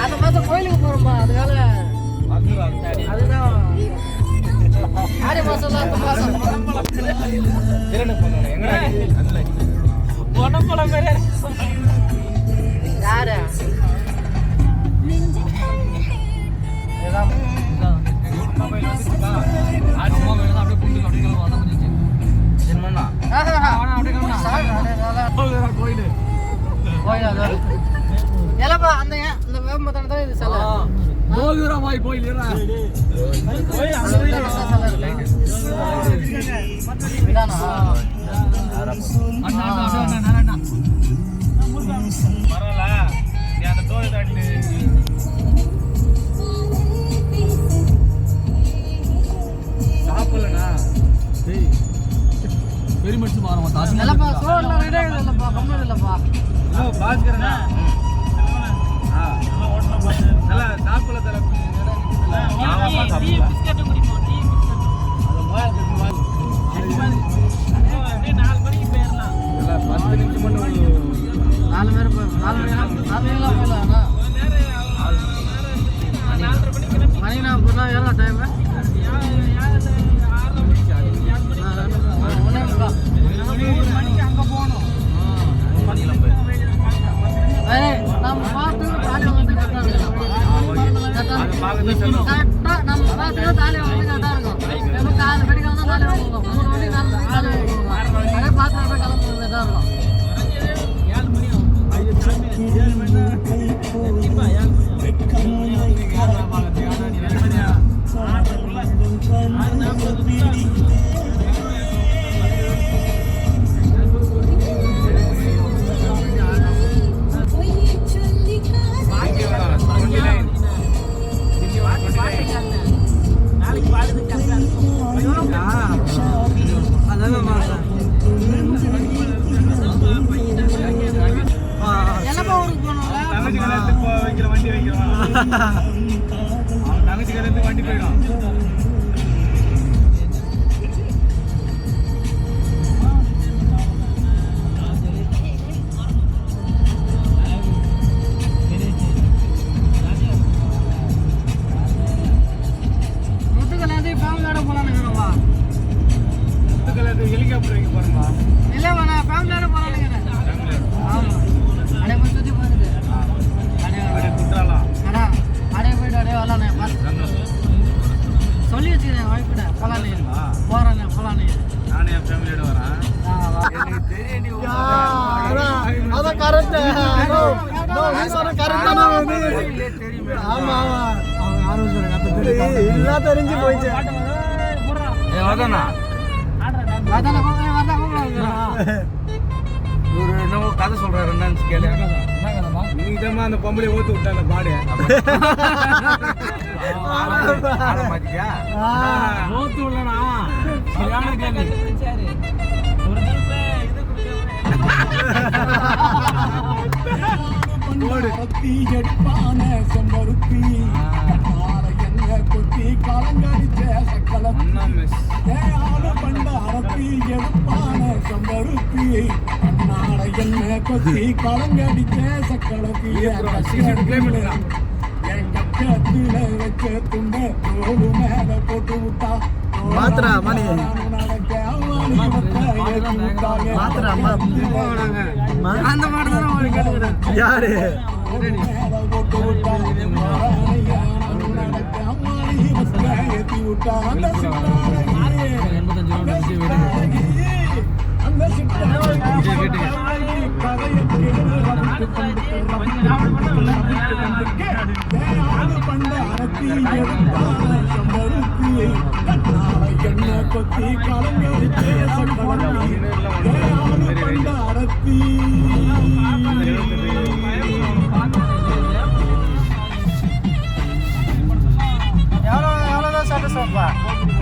அதை பார்த்து கோயிலுக்கு போறோம்பா அதுக்கால அதுதான் ஆடி மாசம் அந்த மாசம் யாரு எல்லப்பா அந்த இந்த வேம்பத்தான தான் இது சல கோகுரமாய் கோயிலா இதானா அண்ணா அண்ணா பரவால நீ அந்த டோல் தாண்டி சாப்பிடலனா டேய் வெரி மச் மாறமா தாசி இல்லப்பா சோல்ல ரெடி இல்லப்பா கம்மி இல்லப்பா ஓ பாஸ்கரனா நல்லா சாப்பிடல தல டீ பிஸ்கட் குடிப்போம் டீ பிஸ்கட் 4 மணிக்கு போயிரலாம் இல்ல 10 நிமிஷம் மட்டும் 4 பேர் 4 எல்லாம் போலாம்னா மணி நான் போனா எவ்வளவு டைம் அங்க போகணும் நம்ம பார்த்து தாலி வந்து கரெக்டாக நம்ம பார்த்து தாலி வந்து கரெக்டாக இருக்கும் நம்ம காலை வெடிக்காம தான் தாலி வாங்குவோம் 3 மணி 4 மணி தாலி வாங்குவோம் அதே பார்த்து கிளம்புறது தான் இருக்கும் 7 மணி தங்கச்சி கல்யாணத்துக்கு வண்டி போயிடும் முத்துக்கல்யாணத்துக்கு ஃபேமிலியோட போலாம்னுங்கிறோம்பா முத்துக்கல்யாணத்துக்கு ஹெலிகாப்டர் வைக்க போறோம்பா இல்லைப்பா நான் ஃபேமிலியோட போலாம்னுங்கிறேன் ஆமாம் அடைய போய் சுற்றி போகுது சொல்லி வச்சுக்கிறேன் வாய்ப்பிட போலானே போறேன் போலானே நானே என் ஃபேமிலியோட வரேன் அதான் கரெக்ட் ஆமா எல்லாம் தெரிஞ்சு போயிடுச்சு என்னவோ கதை சொல்றாரு என்னன்னு கேளு நீதமா அந்த பொம்பளை ஊத்து விட்டா அந்த பாடு ஊத்து விடலனா கொத்தி கலங்கடிச்ச அரப்பி எடுப்பான செம்பருத்தி அண்ணாட என்ன கொத்தி கலங்கடிச்ச சக்களத்தி என் கக்கத்துல வச்ச துண்ட தோடு மேல போட்டு விட்டா மாத்திரா மணி அந்த மாதிரி யாரு போட்டு விட்டா ஏத்தி விட்டா அந்த கொத்தி கலங்க